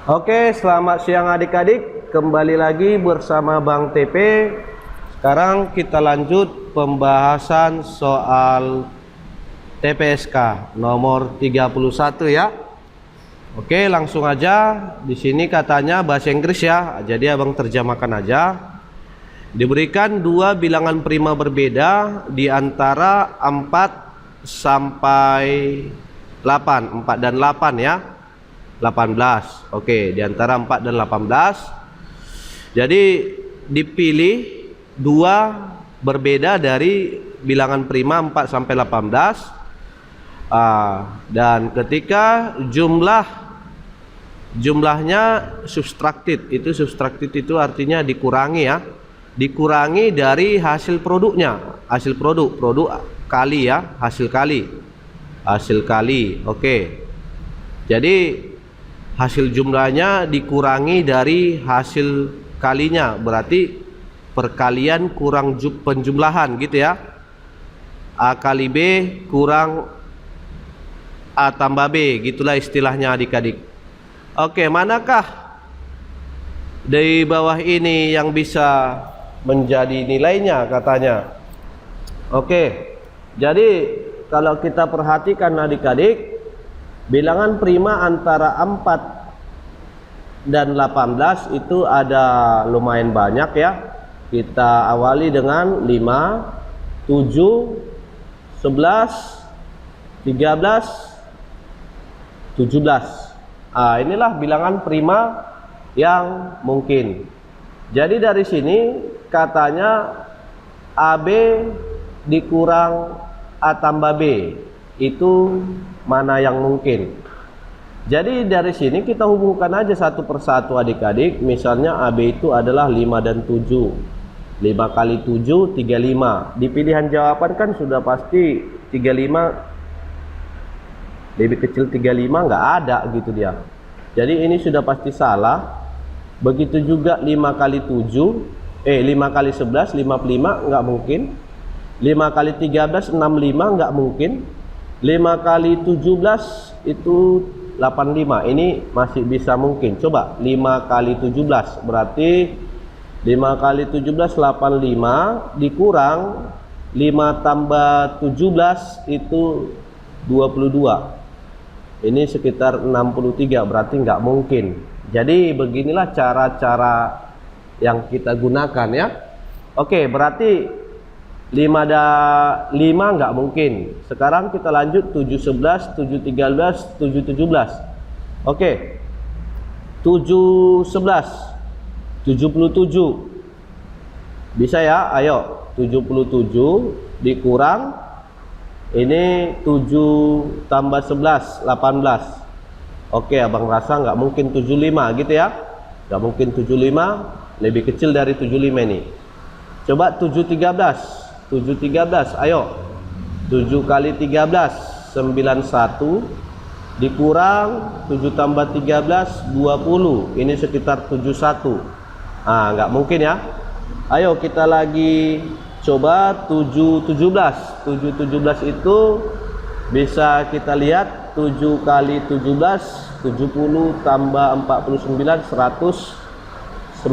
Oke, selamat siang adik-adik. Kembali lagi bersama Bang TP. Sekarang kita lanjut pembahasan soal TPSK nomor 31 ya. Oke, langsung aja. Di sini katanya bahasa Inggris ya. Jadi Abang terjemahkan aja. Diberikan dua bilangan prima berbeda di antara 4 sampai 8, 4 dan 8 ya. 18. Oke, di antara 4 dan 18. Jadi dipilih dua berbeda dari bilangan prima 4 sampai 18. Dan ketika jumlahnya subtracted, itu artinya dikurangi ya. Dikurangi dari hasil produknya. Hasil produk kali ya, hasil kali. Oke. Jadi hasil jumlahnya dikurangi dari hasil kalinya, berarti perkalian kurang penjumlahan gitu ya. A kali B kurang A tambah B, gitulah istilahnya adik-adik. Oke, manakah dari bawah ini yang bisa menjadi nilainya katanya? Oke, jadi kalau kita perhatikan adik-adik, bilangan prima antara 4 dan 18 itu ada lumayan banyak ya. Kita awali dengan 5, 7, 11, 13, 17. Inilah bilangan prima yang mungkin. Jadi dari sini katanya AB dikurang A tambah B itu mana yang mungkin. Jadi dari sini kita hubungkan aja satu persatu adik-adik. Misalnya AB itu adalah 5 dan 7. 5 kali 7 35. Di pilihan jawaban kan sudah pasti 35 lebih kecil 35 nggak ada gitu dia. Jadi ini sudah pasti salah. Begitu juga 5 kali 7 5 kali 11 55 nggak mungkin. 5 kali 13 65 nggak mungkin. 5 kali 17 itu 85. Ini masih bisa mungkin. Coba 5 kali 17 berarti 5 kali 17 85 dikurang 5 tambah 17 itu 22. Ini sekitar 63, berarti nggak mungkin. Jadi beginilah cara-cara yang kita gunakan ya. Oke, berarti 5 nggak mungkin. Sekarang kita lanjut 7 11, 7 13, 7 17. Oke. 7 11 77. Bisa ya? Ayo. 77 dikurang ini 7 tambah 11 18. Oke, Abang rasa nggak mungkin 75 gitu ya. Nggak mungkin 75, lebih kecil dari 75 ini. Coba 7 13. 7 13, ayo. 7 kali 13 91 dikurang 7 tambah 13 20. Ini sekitar 71. Nggak mungkin ya. Ayo kita lagi coba 7 17. 7 17 itu bisa kita lihat 7 kali 17 70 tambah 49 119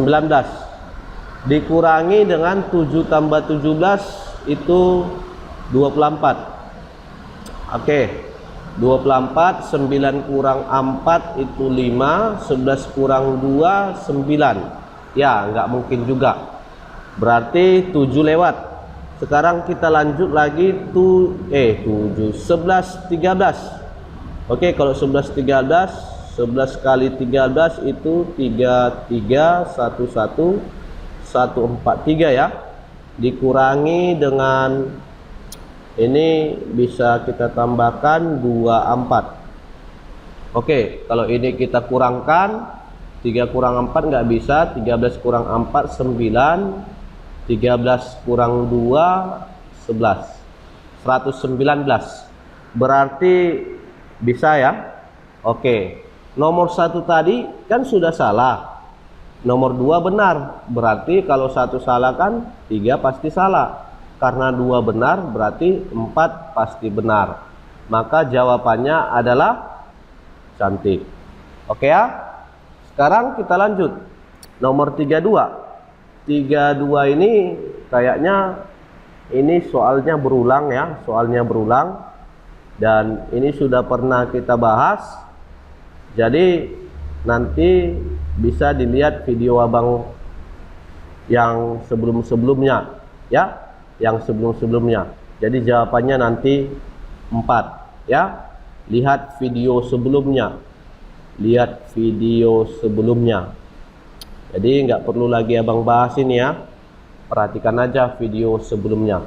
dikurangi dengan 7 tambah 17 itu 24. Oke, 24 9 kurang 4 itu 5, 11 kurang 2 9. Ya, nggak mungkin juga. Berarti 7 lewat. Sekarang kita lanjut lagi 7 11 13. Oke, kalau 11 13 11 kali 13 itu 33 11 143 ya. Dikurangi dengan ini bisa kita tambahkan 24. Oke, kalau ini kita kurangkan 3 kurang 4 nggak bisa. 13 kurang 4 9. 13 kurang 2 11 119. Berarti bisa ya. Oke, nomor 1 tadi kan sudah salah, nomor 2 benar. Berarti kalau 1 salah kan 3 pasti salah. Karena 2 benar berarti 4 pasti benar. Maka jawabannya adalah cantik. Oke ya. Sekarang kita lanjut. Nomor 32. 32 ini kayaknya ini soalnya berulang ya, soalnya berulang. Dan ini sudah pernah kita bahas. Jadi nanti bisa dilihat video abang yang sebelum-sebelumnya ya, yang sebelum-sebelumnya. Jadi jawabannya nanti 4 ya. Lihat video sebelumnya. Lihat video sebelumnya. Jadi nggak perlu lagi abang bahas ini ya. Perhatikan aja video sebelumnya.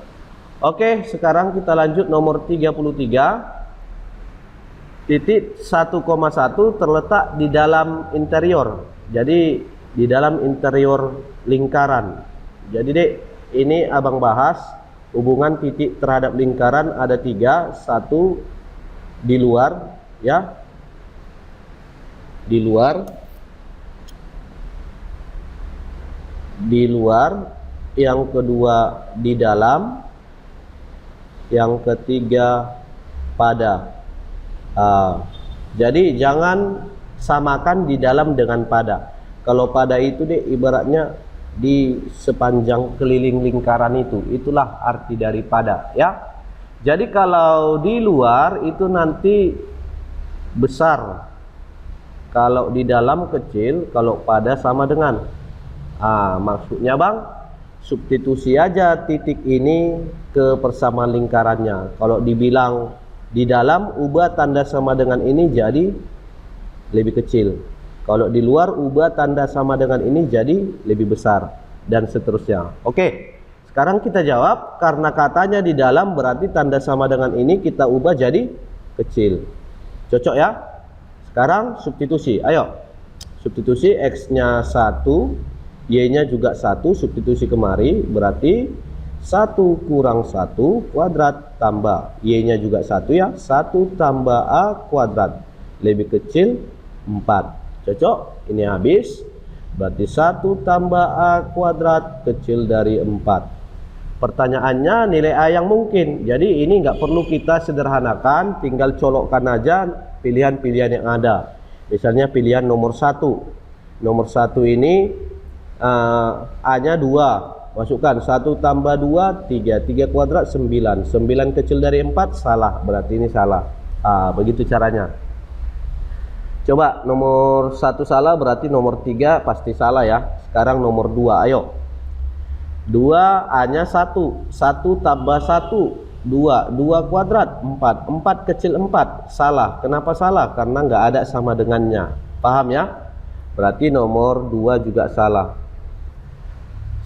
Oke, sekarang kita lanjut nomor 33. Titik 1,1 terletak di dalam interior. Jadi di dalam interior lingkaran. Jadi Dek, ini abang bahas hubungan titik terhadap lingkaran ada 3. 1 di luar ya. Di luar. Di luar, yang kedua di dalam, yang ketiga pada. Jadi jangan samakan di dalam dengan pada. Kalau pada itu deh ibaratnya di sepanjang keliling lingkaran itu, itulah arti dari pada ya. Jadi kalau di luar itu nanti besar, kalau di dalam kecil, kalau pada sama dengan. Maksudnya bang, substitusi aja titik ini ke persamaan lingkarannya. Kalau dibilang di dalam, ubah tanda sama dengan ini jadi lebih kecil. Kalau di luar, ubah tanda sama dengan ini jadi lebih besar, dan seterusnya. Oke, sekarang kita jawab. Karena katanya di dalam, berarti tanda sama dengan ini kita ubah jadi kecil. Cocok ya? Sekarang substitusi. Ayo, substitusi x-nya 1, y-nya juga 1, substitusi kemari, berarti 1 kurang 1 kuadrat tambah y-nya juga 1 ya, 1 tambah a kuadrat lebih kecil 4. Cocok? Ini habis. Berarti 1 tambah a kuadrat kecil dari 4. Pertanyaannya nilai a yang mungkin. Jadi ini nggak perlu kita sederhanakan, tinggal colokkan aja pilihan-pilihan yang ada. Misalnya pilihan nomor 1. Nomor 1 ini a-nya 2. Masukkan 1 tambah 2 3, 3 kuadrat 9, 9 kecil dari 4, salah, berarti ini salah. Begitu caranya. Coba nomor 1 salah, berarti nomor 3 pasti salah ya. Sekarang nomor 2, ayo. 2 a-nya 1, 1 tambah 1 2, 2 kuadrat 4, 4 kecil 4, salah. Kenapa salah? Karena nggak ada sama dengannya. Paham ya? Berarti nomor 2 juga salah.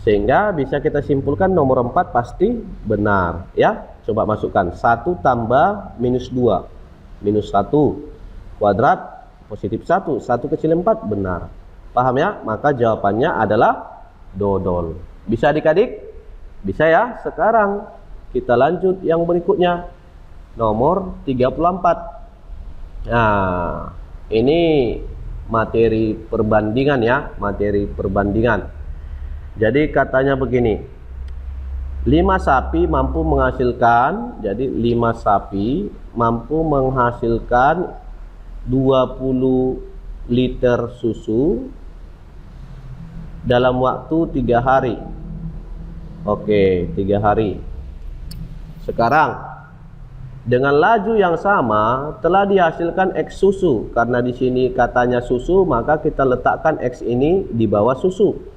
Sehingga bisa kita simpulkan nomor 4 pasti benar ya. Coba masukkan 1 tambah minus 2, minus 1 kuadrat positif 1, 1 kecil 4, benar. Paham ya? Maka jawabannya adalah dodol. Bisa adik-adik? Bisa ya. Sekarang kita lanjut yang berikutnya, nomor 34. Nah, ini materi perbandingan ya, materi perbandingan. Jadi katanya begini, 5 sapi mampu menghasilkan, jadi 5 sapi mampu menghasilkan 20 liter susu dalam waktu 3 hari. Oke, 3 hari. Sekarang dengan laju yang sama telah dihasilkan X susu. Karena di sini katanya susu, maka kita letakkan X ini di bawah susu.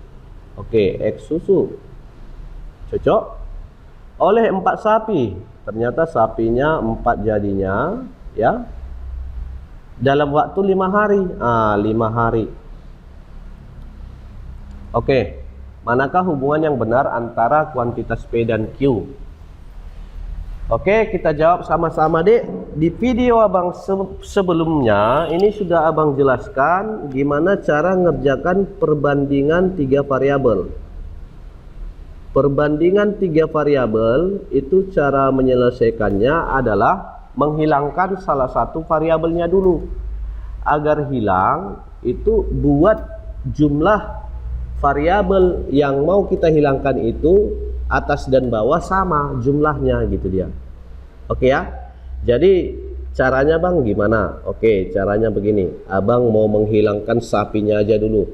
Oke, X susu. Cocok? Oleh 4 sapi. Ternyata sapinya 4 jadinya ya. Dalam waktu 5 hari. 5 hari. Oke. Manakah hubungan yang benar antara kuantitas P dan Q? Oke, kita jawab sama-sama dek. Di video abang sebelumnya ini sudah abang jelaskan gimana cara ngerjakan perbandingan 3 variabel. Perbandingan 3 variabel itu cara menyelesaikannya adalah menghilangkan salah satu variabelnya dulu. Agar hilang itu buat jumlah variabel yang mau kita hilangkan itu atas dan bawah sama jumlahnya gitu dia. Oke ya. Jadi caranya bang gimana? Oke, caranya begini. Abang mau menghilangkan sapinya aja dulu.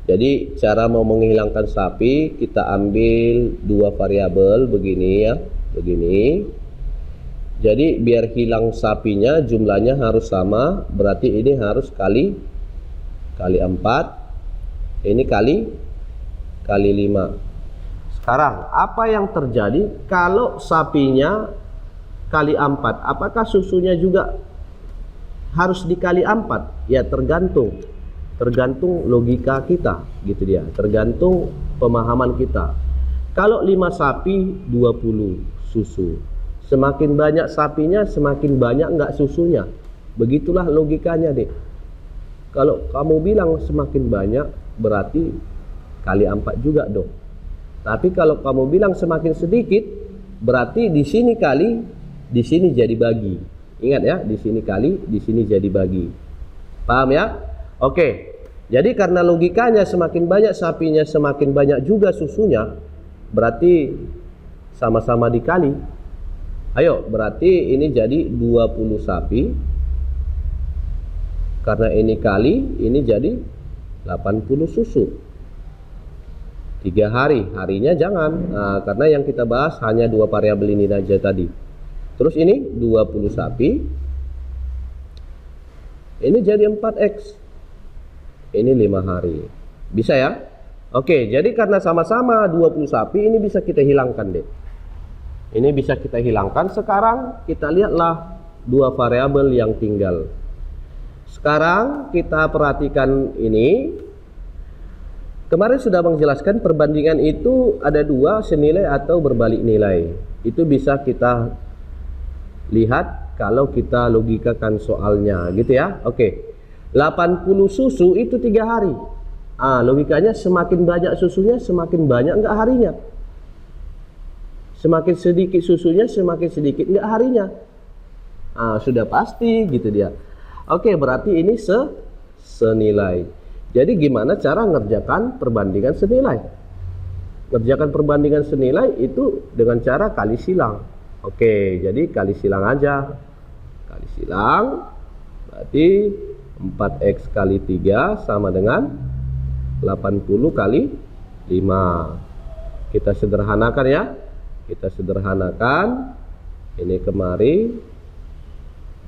Jadi cara mau menghilangkan sapi, kita ambil dua variabel begini ya, begini. Jadi biar hilang sapinya jumlahnya harus sama, berarti ini harus kali 4, ini kali 5. Sekarang apa yang terjadi kalau sapinya kali 4? Apakah susunya juga harus dikali 4? Ya tergantung logika kita gitu dia, tergantung pemahaman kita. Kalau 5 sapi 20 susu, semakin banyak sapinya semakin banyak enggak susunya, begitulah logikanya deh. Kalau kamu bilang semakin banyak berarti kali 4 juga dong. Tapi kalau kamu bilang semakin sedikit berarti di sini kali, di sini jadi bagi. Ingat ya, di sini kali, di sini jadi bagi. Paham ya? Oke. Jadi karena logikanya semakin banyak sapinya semakin banyak juga susunya, berarti sama-sama dikali. Ayo, berarti ini jadi 20 sapi. Karena ini kali, ini jadi 80 susu. 3 hari, harinya jangan. Nah, karena yang kita bahas hanya dua variabel ini aja tadi. Terus ini 20 sapi. Ini jadi 4x. Ini 5 hari. Bisa ya? Oke, jadi karena sama-sama 20 sapi, ini bisa kita hilangkan deh. Ini bisa kita hilangkan. Sekarang kita lihatlah dua variabel yang tinggal. Sekarang kita perhatikan ini. Kemarin sudah menjelaskan perbandingan itu ada dua, senilai atau berbalik nilai. Itu bisa kita lihat kalau kita logikakan soalnya gitu ya. Oke. 80 susu itu 3 hari. Logikanya semakin banyak susunya semakin banyak enggak harinya. Semakin sedikit susunya semakin sedikit enggak harinya. Sudah pasti gitu dia. Oke, berarti ini senilai. Jadi gimana cara ngerjakan perbandingan senilai? Ngerjakan perbandingan senilai itu dengan cara kali silang. Oke, jadi kali silang aja. Kali silang berarti 4x kali 3 sama dengan 80 kali 5. Kita sederhanakan ya. Kita sederhanakan. Ini kemari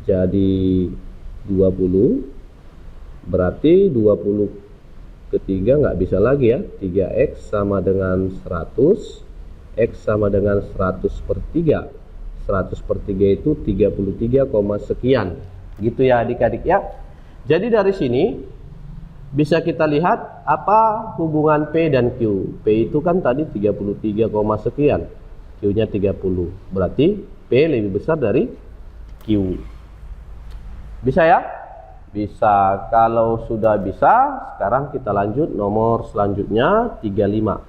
jadi 20. Berarti 20 ketiga nggak bisa lagi ya. 3x sama dengan 100. X sama dengan 100 per 3. 100 per 3 itu 33, sekian. Gitu ya adik-adik ya. Jadi dari sini bisa kita lihat apa hubungan P dan Q. P itu kan tadi 33, sekian. Q-nya 30. Berarti P lebih besar dari Q. Bisa ya? Bisa. Kalau sudah bisa, sekarang kita lanjut nomor selanjutnya 35.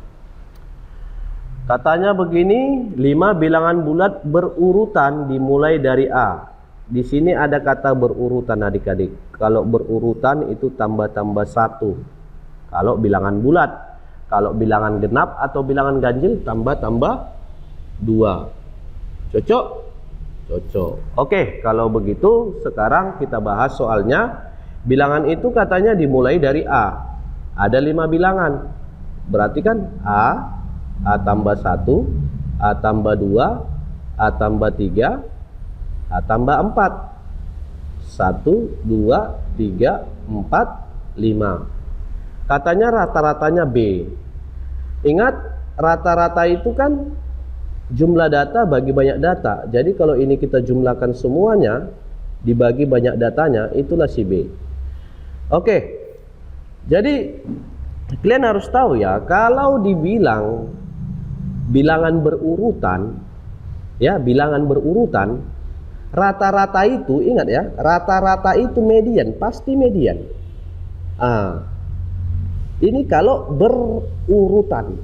Katanya begini, 5 bilangan bulat berurutan dimulai dari A. Di sini ada kata berurutan adik-adik. Kalau berurutan itu tambah-tambah 1. Kalau bilangan bulat. Kalau bilangan genap atau bilangan ganjil tambah-tambah 2. Cocok? Cocok. Oke, kalau begitu sekarang kita bahas soalnya. Bilangan itu katanya dimulai dari A. Ada 5 bilangan. Berarti kan A tambah 1, A tambah 2, A tambah 3, A tambah 4. 1, 2, 3, 4, 5. Katanya rata-ratanya B. Ingat, rata-rata itu kan jumlah data bagi banyak data. Jadi kalau ini kita jumlahkan semuanya dibagi banyak datanya, itulah si B. Oke. Jadi kalian harus tahu ya, kalau dibilang bilangan berurutan, ya, bilangan berurutan, rata-rata itu, ingat ya, rata-rata itu median, pasti median. Ini kalau berurutan,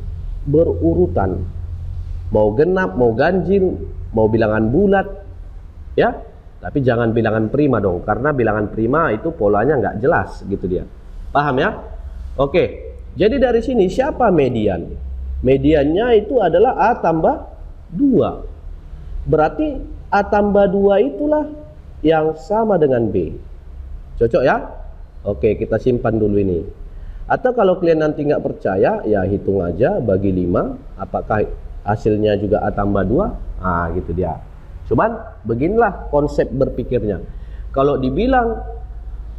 mau genap, mau ganjil, mau bilangan bulat, ya. Tapi jangan bilangan prima dong, karena bilangan prima itu polanya nggak jelas gitu dia. Paham ya? Oke. Jadi dari sini siapa median? Mediannya itu adalah A tambah 2. Berarti A tambah 2 itulah yang sama dengan B. Cocok ya? Oke, kita simpan dulu ini. Atau kalau kalian nanti nggak percaya, ya hitung aja bagi 5, apakah hasilnya juga A tambah 2? Nah, gitu dia. Cuman beginilah konsep berpikirnya. Kalau dibilang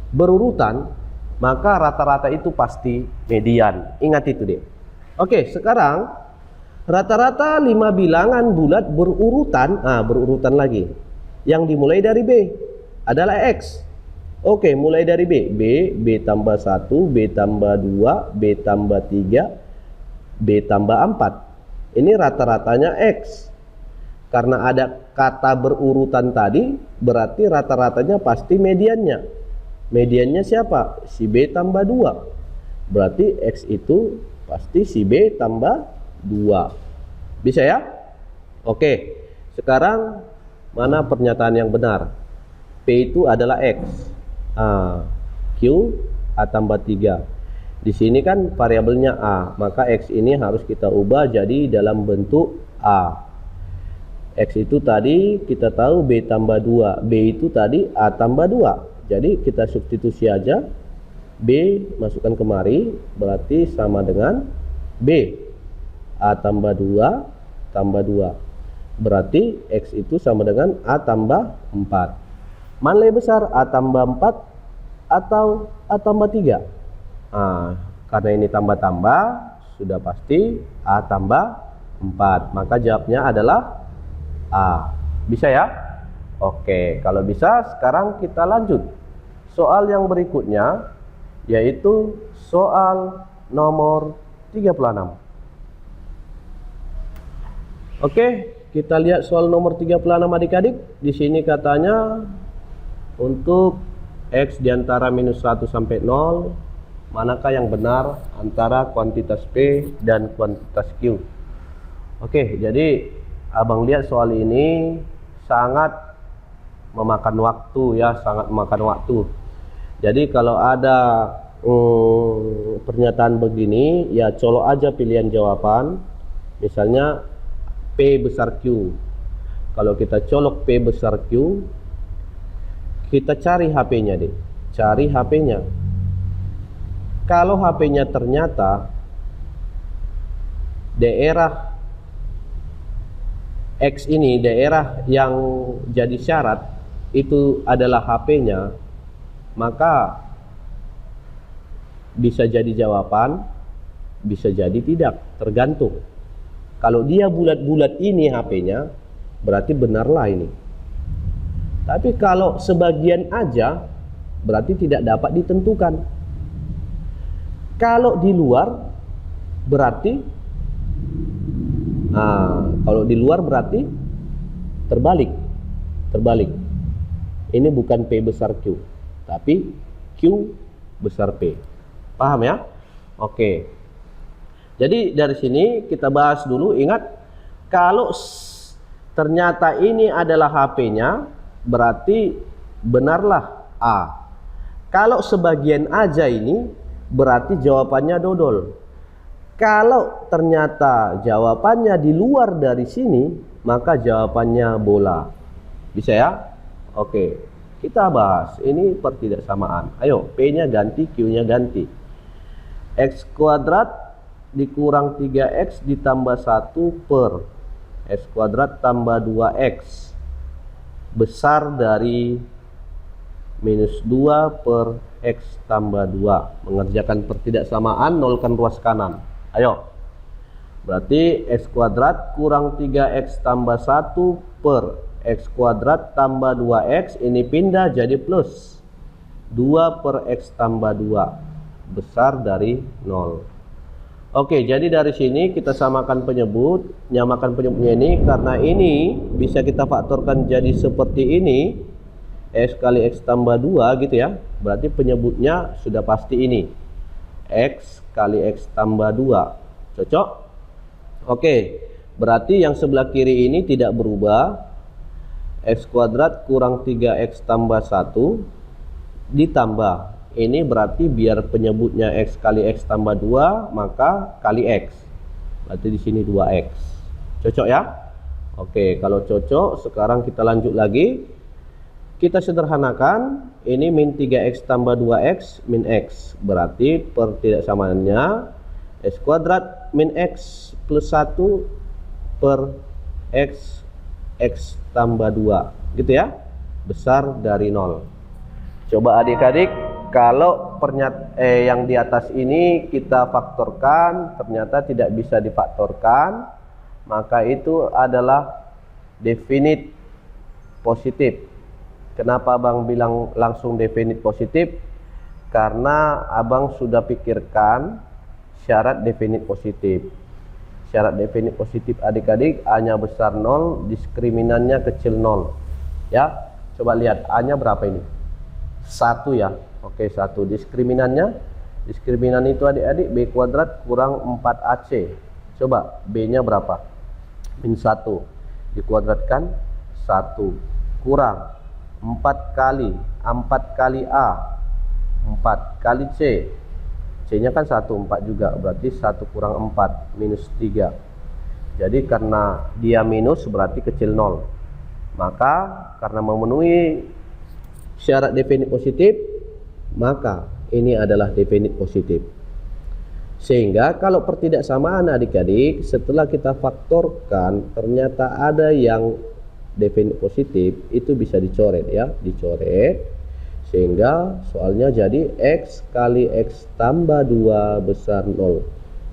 berurutan, maka rata-rata itu pasti median. Ingat itu deh. Oke, sekarang rata-rata 5 bilangan bulat berurutan, berurutan lagi. Yang dimulai dari B adalah X. Oke, mulai dari B tambah 1, B tambah 2, B tambah 3, B tambah 4. Ini rata-ratanya X. Karena ada kata berurutan tadi, berarti rata-ratanya pasti mediannya. Mediannya siapa? Si B tambah 2. Berarti X itu pasti si B tambah 2. Bisa ya? Oke. Sekarang mana pernyataan yang benar? P itu adalah X. Q A tambah 3. Di sini kan variabelnya A, maka X ini harus kita ubah jadi dalam bentuk A. X itu tadi kita tahu B tambah 2, B itu tadi A tambah 2. Jadi kita substitusi aja, B masukkan kemari, berarti sama dengan B. A tambah 2 tambah 2. Berarti X itu sama dengan A tambah 4. Mana lebih besar, A tambah 4 atau A tambah 3? Karena ini tambah-tambah, sudah pasti A tambah 4. Maka jawabnya adalah A. Bisa ya? Oke, kalau bisa sekarang kita lanjut. Soal yang berikutnya, yaitu soal nomor 36. Oke, kita lihat soal nomor 36 adik-adik. Di sini katanya untuk X diantara minus 1 sampai 0, manakah yang benar antara kuantitas P dan kuantitas Q? Oke, jadi abang lihat soal ini sangat memakan waktu ya, sangat memakan waktu. Jadi kalau ada pernyataan begini, ya colok aja pilihan jawaban. Misalnya P besar Q. Kalau kita colok P besar Q, kita cari HP-nya deh. Cari HP-nya. Kalau HP-nya ternyata daerah X ini, daerah yang jadi syarat itu adalah HP-nya, maka bisa jadi jawaban, bisa jadi tidak, tergantung. Kalau dia bulat-bulat ini HP-nya, berarti benarlah ini. Tapi kalau sebagian aja, berarti tidak dapat ditentukan. Kalau di luar, berarti kalau di luar berarti terbalik. Ini bukan P besar Q, tapi Q besar P. Paham ya? Oke. Jadi dari sini kita bahas dulu. Ingat, kalau ternyata ini adalah HP-nya, berarti benarlah A. Kalau sebagian aja ini, berarti jawabannya dodol. Kalau ternyata jawabannya di luar dari sini, maka jawabannya bola. Bisa ya? Oke, kita bahas ini pertidaksamaan. Ayo, P-nya ganti, Q-nya ganti. X kuadrat dikurang 3X ditambah 1 per X kuadrat tambah 2X besar dari minus 2 per X tambah 2. Mengerjakan pertidaksamaan, nolkan ruas kanan. Ayo. Berarti X kuadrat kurang 3X tambah 1 per X kuadrat tambah 2X. Ini pindah jadi plus 2 per X tambah 2 besar dari 0. Oke, jadi dari sini kita samakan penyebut. Nyamakan penyebutnya ini, karena ini bisa kita faktorkan jadi seperti ini, X kali X tambah 2 gitu ya. Berarti penyebutnya sudah pasti ini, X kali X tambah 2. Cocok? Oke, berarti yang sebelah kiri ini tidak berubah. X kuadrat kurang 3X tambah 1 ditambah. Ini berarti biar penyebutnya X kali X tambah 2, maka kali X. Berarti di sini 2X. Cocok ya? Oke, kalau cocok, sekarang kita lanjut lagi. kita sederhanakan, ini min 3x tambah 2x min x, berarti pertidaksamaannya x kuadrat min x plus 1 per x tambah 2, gitu ya, besar dari 0. Coba adik-adik, kalau yang di atas ini kita faktorkan ternyata tidak bisa difaktorkan, maka itu adalah definite positif. Kenapa abang bilang langsung definite positif? Karena abang sudah pikirkan syarat definite positif. Syarat definite positif adik-adik, A-nya besar 0, diskriminannya kecil 0. Ya, coba lihat A-nya berapa ini? 1 ya. Oke, 1. Diskriminan itu adik-adik B kuadrat kurang 4AC. Coba B-nya berapa? Min 1 dikuadratkan 1 kurang 4 kali A, 4 kali C. C-nya kan 1, 4 juga, berarti 1 kurang 4 minus 3. Jadi karena dia minus berarti kecil 0. Maka karena memenuhi syarat definite positif, maka ini adalah definite positif. Sehingga kalau pertidaksamaan adik-adik, setelah kita faktorkan ternyata ada yang definite positif, itu bisa dicoret ya, dicoret, sehingga soalnya jadi x kali x tambah 2 besar 0.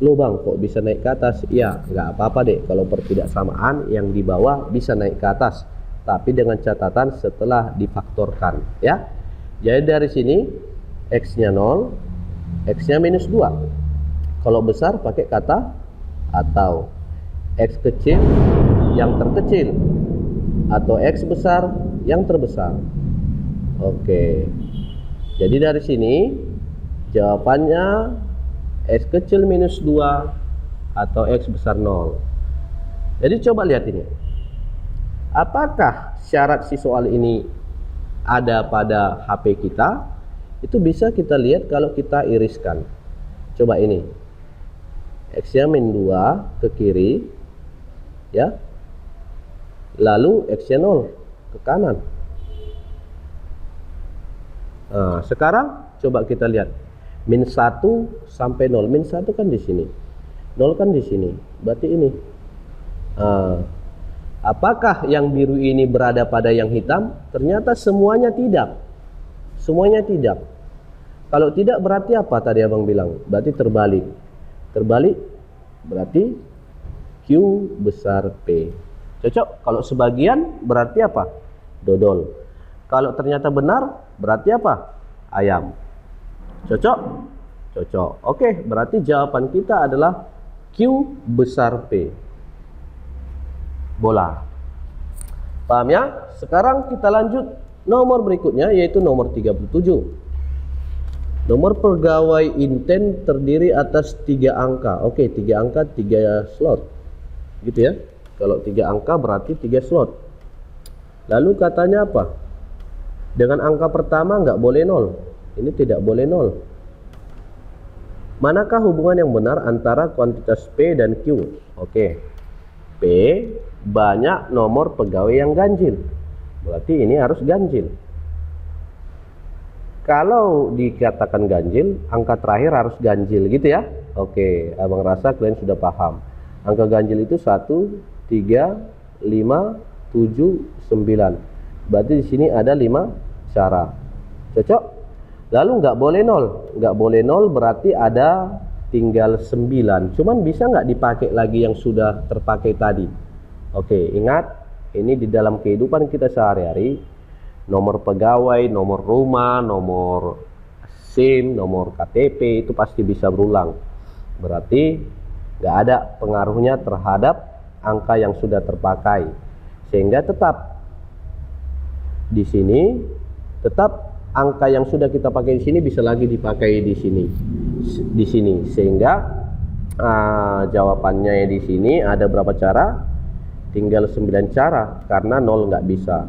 Loh bang, kok bisa naik ke atas? Ya nggak apa-apa deh, kalau pertidaksamaan yang di bawah bisa naik ke atas, tapi dengan catatan setelah difaktorkan ya. Jadi dari sini x nya 0, x nya minus 2. Kalau besar pakai kata atau, x kecil yang terkecil atau x besar yang terbesar. Oke, jadi dari sini jawabannya x kecil minus 2 atau x besar 0. Jadi coba lihat ini, apakah syarat si soal ini ada pada HP kita? Itu bisa kita lihat kalau kita iriskan. Coba ini, x nya min 2 ke kiri ya, lalu x nya 0 ke kanan. Nah, sekarang coba kita lihat min 1 sampai 0. Min 1 kan di sini, 0 kan di sini, berarti ini. Apakah yang biru ini berada pada yang hitam? Ternyata semuanya tidak. Semuanya tidak. Kalau tidak berarti apa tadi abang bilang? Berarti terbalik. Terbalik berarti Q besar P. Cocok? Kalau sebagian berarti apa? Dodol. Kalau ternyata benar berarti apa? Ayam. Cocok? Cocok. Oke, berarti jawaban kita adalah Q besar P. Bola. Paham ya? Sekarang kita lanjut nomor berikutnya, yaitu nomor 37. Nomor pegawai inten terdiri atas 3 angka. Oke, 3 angka 3 slot. Gitu ya. Kalau 3 angka berarti 3 slot. Lalu katanya apa? Dengan angka pertama nggak boleh 0. Ini tidak boleh 0. Manakah hubungan yang benar antara kuantitas P dan Q? Oke. P banyak nomor pegawai yang ganjil. Berarti ini harus ganjil. Kalau dikatakan ganjil, angka terakhir harus ganjil gitu ya. Oke, abang rasa kalian sudah paham. Angka ganjil itu 1, 3, 5, 7, 9. Berarti di sini ada 5 cara. Cocok? Lalu nggak boleh 0. Nggak boleh 0 berarti ada tinggal 9. Cuman bisa nggak dipakai lagi yang sudah terpakai tadi? Oke, ingat, ini di dalam kehidupan kita sehari-hari, nomor pegawai, nomor rumah, nomor SIM, nomor KTP itu pasti bisa berulang. Berarti nggak ada pengaruhnya terhadap angka yang sudah terpakai, sehingga tetap di sini, tetap angka yang sudah kita pakai di sini bisa lagi dipakai di sini, sehingga jawabannya di sini ada berapa cara? Tinggal 9 cara, karena 0 nggak bisa.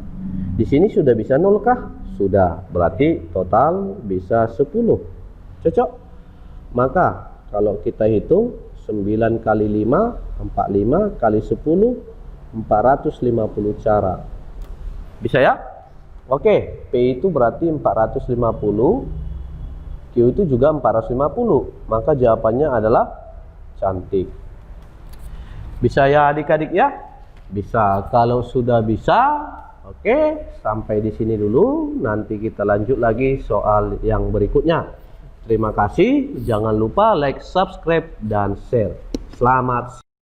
Di sini sudah bisa 0 kah? Sudah, berarti total bisa 10. Cocok? Maka kalau kita hitung 9 kali 5, 45 kali 10, 450 cara. Bisa ya? Oke, P itu berarti 450, Q itu juga 450. Maka jawabannya adalah cantik. Bisa ya adik-adik ya? Bisa. Kalau sudah bisa, oke, sampai di sini dulu. Nanti kita lanjut lagi soal yang berikutnya. Terima kasih. Jangan lupa like, subscribe, dan share. Selamat